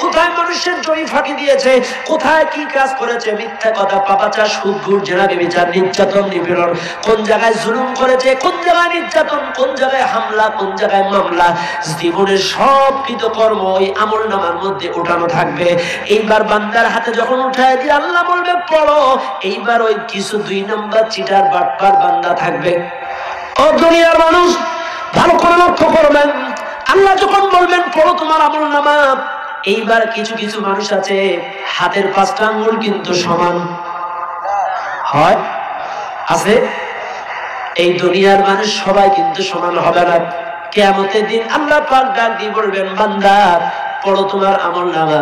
কোথায় মানুষের জমি ফাঁকি দিয়েছে, কোথায় কি কাজ করেছে, মিথ্যা কথা, পাপাচার, সুদ, ঘুষ, জেনা, ব্যভিচার, নির্যাতন, নিপীড়ন, কোন জায়গায় জুলুম করেছে, কোন জায়গায় নির্যাতন, কোন জায়গায় হামলা, কোন জায়গায় মামলা, জীবনের সব কৃতকর্ম ওই আমলনামার মধ্যে ওঠানো থাকবে। এইবার বান্দার হাতে যখন উঠায় দিয়ে আল্লাহ বলবে পড়ো, এইবার ওই কিছু 2 নম্বর চিটার বাটপার বান্দা থাকবে। ও দুনিয়ার মানুষ, ভালো করে লক্ষ্য করবেন, আল্লাহ যখন বলবেন পড়ো তোমার আমলনামা, এইবার কিছু কিছু মানুষ আছে হাতের 5টা আঙ্গুল কিন্তু সমান হয়, আছে। এই দুনিয়ার মানুষ সবাই কিন্তু সমান হবে না। কিয়ামতের দিন আল্লাহ পাক ডাক দিয়ে বলবেন বান্দা পড়ো তোমার আমলনামা।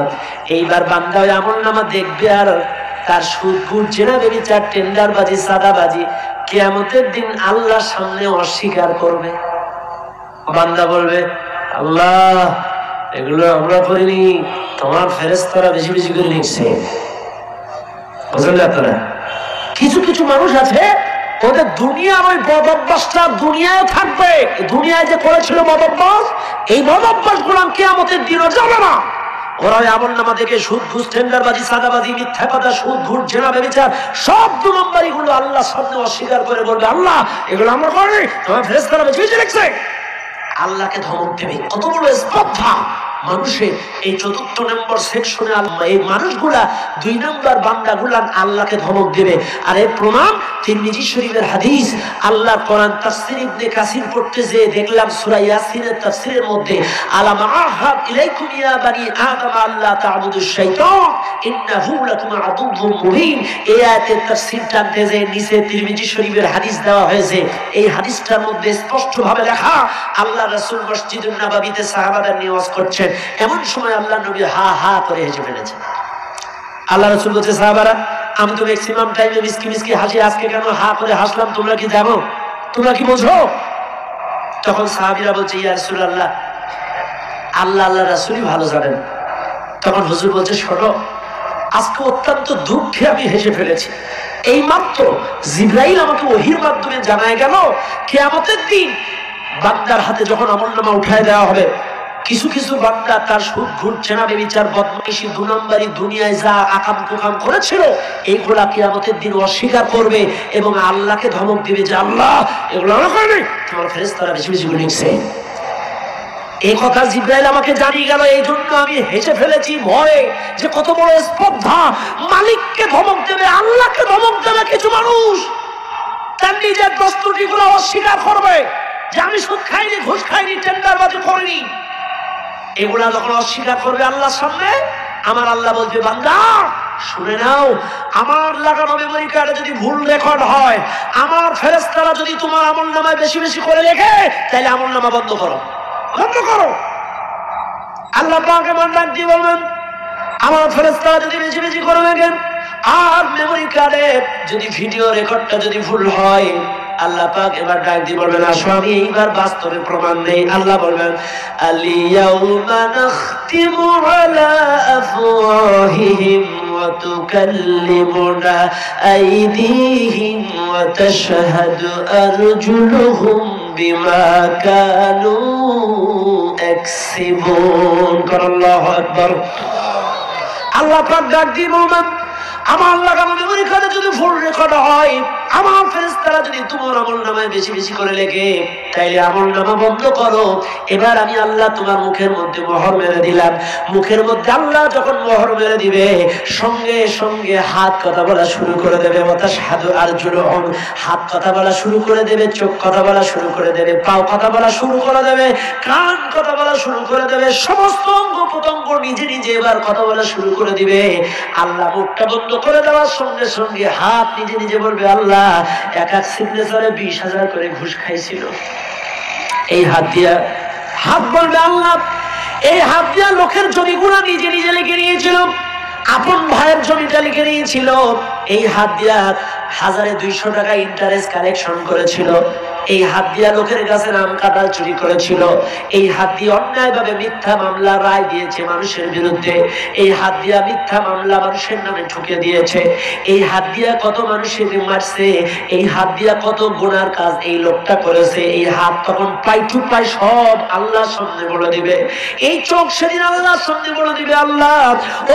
এইবার বান্দা ওই আমলনামা দেখবে আর তার সুদ, ঘুষ, জেনা, ব্যভিচার, টেন্ডারবাজি, সাদাবাজি কিয়ামতের দিন আল্লাহর সামনে অস্বীকার করবে। বান্দা বলবে আল্লাহ এগুলো আমরা করিনি, তোমার ফেরেশতারা বেশি বেশি করে লিখছে। বুঝলেন আপনারা? কিছু কিছু মানুষ আছে ওদের দুনিয়ার ওই বদ অভ্যাসটা দুনিয়ায় থাকবে, দুনিয়ায় যে করেছিল বদ অভ্যাস, এই বদ অভ্যাস গুলো কিয়ামতের দিনও যাবে না। ওরা ওই আমলনামা দেখে সুদ, ঘুষ, টেন্ডারবাজি, সাদাবাজি, মিথ্যা কথা, সুদ, ঘুষ, জেনা, ব্যভিচার সব 2 নম্বরই গুলো আল্লাহর সামনে অস্বীকার করে বলবে আল্লাহ এগুলো আমরা করিনি, তোমার ফেরেশতারা বেশি বেশি লিখছে। আল্লাহকে ধমক দেবে। কত বড় স্পর্ধা মানুষের। এই 4th নম্বর সেকশনে এই মানুষগুলা 2 নম্বর বান্দাগুলা আল্লাহকে ধমক দেবে। আর এর প্রমাণ তিরমিজি শরীফের হাদিস। আল্লাহ কোরআন তাফসীর ইবনে কাসির পড়তে যে দেখলাম সূরা ইয়াসিনের তাফসীরের মধ্যে আলাম আহাদ ইলাইকুম ইয়া বানি আদম আল্লা তা'বুদুশ শাইতান ইন্নাহু লাকুম আদুউম মুবিন। এই আয়াতের তাফসীর টানতে যে নিচে তিরমিজি শরীফের হাদিস দেওয়া হয়েছে, এই হাদিসটার মধ্যে স্পষ্টভাবে লেখা আল্লাহ রাসূল মসজিদুন নববীতে সাহাবাদের নিয়ে ওয়াজ করছেন। এমন সময় আল্লাহ নবী হা হা করে হেসে ফেলেছে। আল্লাহ রাসূল বলছে সাহাবারা আমি তো ম্যাক্সিমাম টাইমে মিসকি মিসকি হাসি, আজকে কেন হা করে হাসলাম তোমরা কি জানো, তোমরা কি বোঝো? তখন সাহাবীরা বলছে ইয়া রাসূলুল্লাহ আল্লাহ আল্লাহ রাসূলই ভালো জানেন। তখন হুজুর বলছে শোনো আজকে অত্যন্ত দুঃখে আমি হেসে ফেলেছি। এই মাত্র জিবরাইল আমাকে ওহীর মাধ্যমে জানায় গেল কিয়ামতের দিন বান্দার হাতে যখন আমলনামা উঠায় দেওয়া হবে, কিছু কিছু বান্দা তার সুদ, ঘুষ, জেনা, ব্যভিচার, বদমাইশি, 2 নম্বরই দুনিয়ায় যা আকাম কুকাম করেছিল এইগুলা কিয়ামতের দিন অস্বীকার করবে এবং আল্লাহকে ধমক দিবে যে আল্লাহ এগুলো আমরা করিনি, তোমার ফেরেশতারা বেশি বেশি করে লিখছে। এই কথা জিবরাইল আমাকে জানিয়ে গেল, এই জন্য আমি হেসে ফেলেছি ভয়ে যে কত বড় স্পর্ধা। মালিককে ধমক দেবে, আল্লাহকে ধমক দেবে কিছু মানুষ, তার নিজের দস্তুরগুলো অস্বীকার করবে যে আমি সুদ খাইনি, ঘুষ খাইনি, টেন্ডারবাজি করিনি। এগুলা যখন অস্বীকার করবে আল্লাহর সামনে, আমার আল্লাহ বলবে বান্দা শুনে নাও, আমার লাগানো মেমোরি কার্ডে যদি ভুল রেকর্ড হয়, আমার ফেরেশতারা যদি তোমার আমলনামায় বেশি বেশি করে লেখে, তাহলে আমলনামা বন্ধ করো, বন্ধ করো। আল্লাহ পাক এমন ডাক দিয়ে বলবেন আমার ফেরেশতারা যদি বেশি বেশি করে লেখেন, আর মেমোরি কার্ডে যদি ভিডিও রেকর্ডটা যদি ভুল হয়, আল্লাহ পাক এবার ডাক দিয়ে বলবেন আসো আমি এইবার বাস্তবে প্রমাণ দেই। আল্লাহ বলবেন আল-ইয়াউমা নাখতিমু আলা আফওয়াহিহিম ওয়া তুকাল্লিমুনা আইদিহিম ওয়া তাশহাদু আরজুলুহুম বিমা কানু ইয়াকসিবুন। আল্লাহু আকবার। আল্লাহ পাক ডাক দিয়ে বলবেন আমার লাগানো মেমোরি কার্ডে যদি ভুল রেকর্ড হয়, আমার ফেরেশতারা যদি তোমার আমলনামায় বেশি বেশি করে লেখে, তাইলে আমলনামা বন্ধ করো। এবার আমি আল্লাহ তোমার মুখের মধ্যে মোহর মেরে দিলাম। মুখের মধ্যে আল্লাহ যখন মোহর মেরে দিবে, সঙ্গে সঙ্গে হাত কথা বলা শুরু করে দেবে, ওয়াতাশহাদু আরজুলুহুম, হাত কথা বলা শুরু করে দেবে, চোখ কথা বলা শুরু করে দেবে, পাও কথা বলা শুরু করে দেবে, কান কথা বলা শুরু করে দেবে, সমস্ত অঙ্গ প্রত্যঙ্গ নিজে নিজে এবার কথা বলা শুরু করে দিবে। আল্লাহ মুখটা বন্ধ করে দেওয়ার সঙ্গে সঙ্গে হাত নিজে নিজে বলবে আল্লাহ এক এক সিগনেচারে 20,000 করে ঘুষ খাইছিল। এই হাত দিয়া হাত বলবে আল্লাহ এই হাত দিয়া লোকের জমিগুলো নিজে নিজে লিখে নিয়েছিল, আপন ভাইয়ের জমিটা লিখে নিয়েছিল, এই হাত দিয়া 1200 টাকা ইন্টারেস্ট কালেকশন করেছিল, এই হাত দিয়া লোকের কাছে নাম কাটাল চুরি করেছিল, এই হাত দিয়ে অন্যায়ভাবে মিথ্যা মামলা রায় দিয়েছে মানুষের বিরুদ্ধে, এই হাত দিয়া মিথ্যা মামলা মানুষের নামে ঠুকে দিয়েছে, এই হাত দিয়া কত মানুষের মারছে, এই হাত দিয়া কত গুনার কাজ এই লোকটা করেছে। এই হাত তখন পাই টু পাই সব আল্লাহর সামনে বলে দিবে। এই চোখ সেদিন আল্লাহর সামনে বলে দিবে, আল্লাহ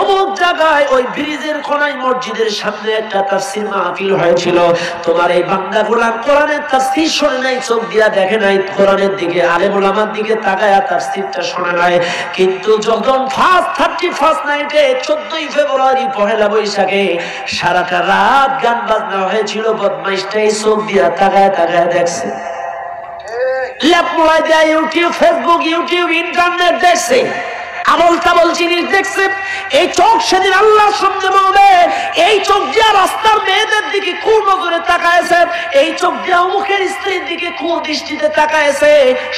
অমুক জায়গায় ওই ব্রিজের কোনায় মসজিদের সামনে একটা তাফসীর মাহফিল হয়েছিল, তোমার এই বান্দা গোলাম কোরআনের তাফসীর শুনে নাই, চোখ দিয়া দেখে নাই, কোরআনের দিকে আলেম ওলামার দিকে তাকায়া তাফসীরটা শুনে নাই, কিন্তু যখন ফার্স্ট 31st নাইটে 14ই ফেব্রুয়ারি পহেলা বৈশাখে সারাটা রাত গান বাজনা হয়েছিল, বদমাইশটা এই চোখ দিয়া তাকায়া তাকায়া দেখছে, ল্যাপমোড়ায় দেয়া ইউটিউব, ফেসবুক, ইউটিউব, ইন্টারনেট দেখছে, আমল তাবল জিনিস দেখছে। এই চোখ সেদিন আল্লাহর সামনে বলবে, এই চোখ দিয়া রাস্তার মেয়েদের দিকে কোন নজরে তাকায়ছে, এই চোখ দিয়া অমুকের স্ত্রীর দিকে কোন দৃষ্টিতে তাকায়ছে,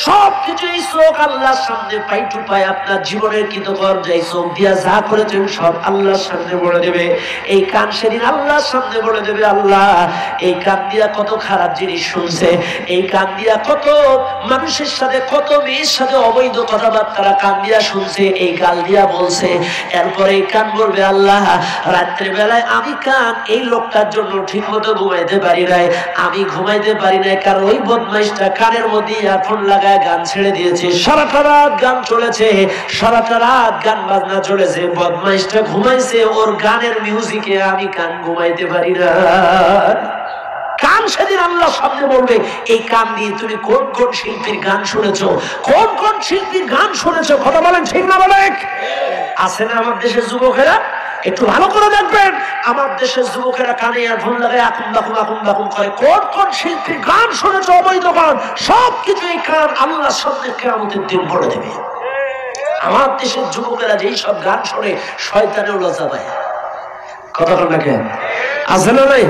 সবকিছু এই চোখ আল্লাহর সামনে পাই টু পাই আপনার জীবনের কৃতকর্ম এই চোখ দিয়া যা করেছেন সব আল্লাহর সামনে বলে দেবে। এই কান সেদিন আল্লাহর সামনে বলে দেবে, আল্লাহ এই কান দিয়া কত খারাপ জিনিস শুনছে, এই কান দিয়া কত মানুষের সাথে, কত মেয়ের সাথে অবৈধ কথাবার্তা কান দিয়া শুনছে, এই গাল দিয়া বলছে। এরপরে এই কান বলবে, আল্লাহ রাত্রে বেলায় আমি কান এই লোকটার জন্য ঠিক মতো ঘুমাইতে পারি নাই, আমি ঘুমাইতে পারি নাই কারণ ওই বদমাইশটা কানের মধ্যে ইয়ারফোন লাগায় গান ছেড়ে দিয়েছে, সারাটা রাত গান চলেছে, সারাটা রাত গান বাজনা চলেছে, বদমাইশটা ঘুমাইছে ওর গানের মিউজিকে, আমি কান ঘুমাইতে পারি না। কান সেদিন আল্লাহ সামনে বলবে, এই কান দিয়ে তুমি কোন কোন শিল্পীর গান শুনেছো, কোন কোন শিল্পীর গান শুনেছো, কথা বলেন ঠিক না বলেন? আছে না আমার দেশের যুবকেরা? একটু ভালো করে দেখবেন, আমার দেশের যুবকেরা কানে ইয়ারফোন লাগায় আকুম বাকুম আকুম বাকুম করে, কোন কোন শিল্পীর গান শুনেছো, অবৈধ গান, সবকিছু এই কান আল্লাহর সামনে কিয়ামতের দিন বলে দেবে। আমার দেশের যুবকেরা যেই সব গান শোনে শয়তানেও লজ্জা পায়, কথা বলেন না কেন? আছে না নাই?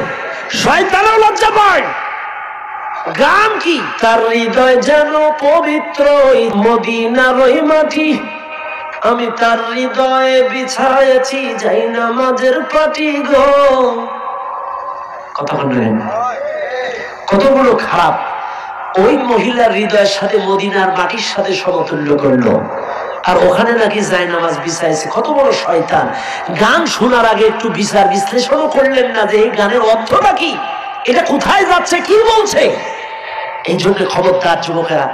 শয়তানও লজ্জা পায়। গান কি? তার হৃদয় যেন পবিত্র মদিনার ওই মাটি, আমি তার হৃদয়ে বিছায়েছি যাই নামাজের পাটি গো। কথা বললেন কত বড় খারাপ, ওই মহিলার হৃদয়ের সাথে মদিনার মাটির সাথে সমতুল্য করলো, আর ওখানে নাকি যায় নামাজ বিছাইছে। কত বড় শয়তান! গান শোনার আগে একটু বিচার বিশ্লেষণও করলেন না যে এই গানের অর্থটা কি, এটা কোথায় যাচ্ছে, কি বলছে। এই জন্য খবরদার যুবকেরা,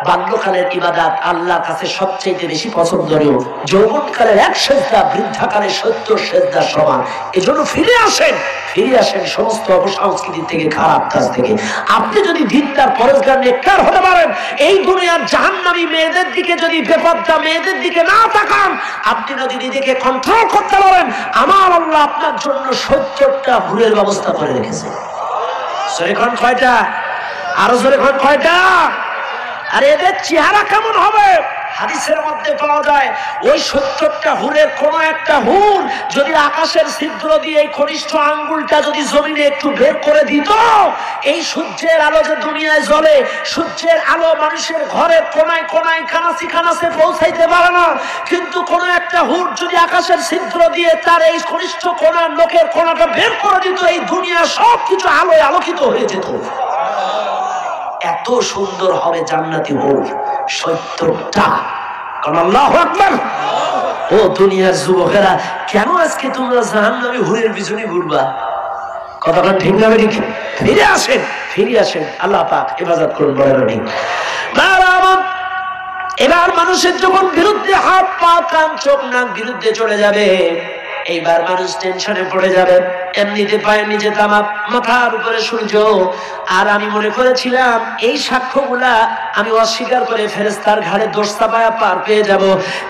বাল্যকালের ইবাদত আল্লাহর কাছে সবচেয়ে বেশি পছন্দনীয়, যৌবনকালের এক সেজদা বৃদ্ধাকালের 70 সেজদার সমান। এজন্য ফিরে আসেন, ফিরে আসেন সমস্ত অপসংস্কৃতি থেকে, খারাপ কাজ থেকে। আপনি যদি দিনদার পরেজগার নেককার হতে পারেন, এই দুনিয়ার জাহান্নামী মেয়েদের দিকে যদি, বেপরদা মেয়েদের দিকে না তাকান, আপনি যদি নিজেকে কন্ট্রোল করতে পারেন, আমার আল্লাহ আপনার জন্য 70টা হুরের ব্যবস্থা করে রেখেছে। সরেখন কয়টা? আরো জোরে কয়টা? আর এদের চেহারা কেমন হবে? হাদিসের মধ্যে পাওয়া যায় ওই 70টা হুরের কোন একটা হুর যদি আকাশের ছিদ্র দিয়ে এই কনিষ্ঠ আঙ্গুলটা যদি জমিনে একটু বের করে দিত, এই সূর্যের আলো যে দুনিয়ায় জ্বলে, সূর্যের আলো মানুষের ঘরের কোনায় কোনায় কানাসে কানাসে পৌঁছাইতে পারে না, কিন্তু কোন একটা হুর যদি আকাশের ছিদ্র দিয়ে তার এই কনিষ্ঠ কোনার লোকের কোনাটা বের করে দিত, এই দুনিয়া সবকিছু আলোয় আলোকিত হয়ে যেত। এত সুন্দর হবে জান্নাতি হুর 70টা। আল্লাহু আকবার। ও দুনিয়ার যুবকেরা, কেন আজকে তোমরা জাহান্নামী হুরের পিছনে ঘুরবা? কথাটা ঠিক না? ঠিক। ফিরে আসেন, ফিরে আসেন, আল্লাহ পাক হেফাজত করুন। বলেন এবার মানুষের যখন বিরুদ্ধে হাত পা কান চোখ নাক বিরুদ্ধে চলে যাবে, এইবার মানুষ টেনশনে পড়ে যাবে। এমনিতে পায়ের নিচে তামা, মাথার উপরে সূর্য। আর আমি মনে করেছিলাম এই সাক্ষ্যগুলা আমি অস্বীকার করে ফেরেশতার ঘাড়ে দোষ চাপায়া পার পেয়ে যাব,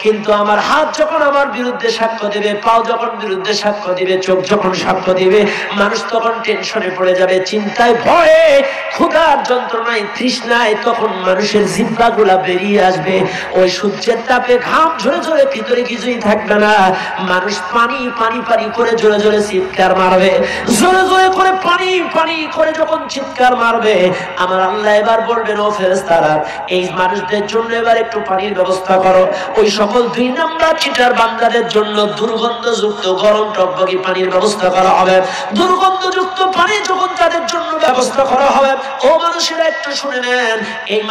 কিন্তু আমার হাত যখন আমার বিরুদ্ধে সাক্ষ্য দিবে, পাও যখন বিরুদ্ধে সাক্ষ্য দিবে, চোখ যখন সাক্ষ্য দিবে, মানুষ তখন টেনশনে পড়ে যাবে, চিন্তায় ভয়ে, ক্ষুধার যন্ত্রণায়, তৃষ্ণায় তখন মানুষের জিহ্বাগুলা বেরিয়ে আসবে। ওই সূর্যের তাপে ঘাম ঝরে ঝরে ভিতরে কিছুই থাকবে না, মানুষ পানি পানি পানি করে জোরে জোরে চিৎকার মারা মারবে, জোরে জোরে করে পানি পানি করে যখন চিৎকার মারবে, আমার আল্লাহ এবার বলবেন ও ফেরেশতারা এই মানুষদের জন্য এবার একটু পানির ব্যবস্থা করো। ওই সকল 2 নাম্বার চিটার বান্দাদের জন্য দুর্গন্ধযুক্ত গরম টকবগি পানির ব্যবস্থা করা হবে। দুর্গন্ধযুক্ত পানি যখন তাদের জন্য ব্যবস্থা করা হবে, ও মানুষেরা একটু শুনে নেন, এই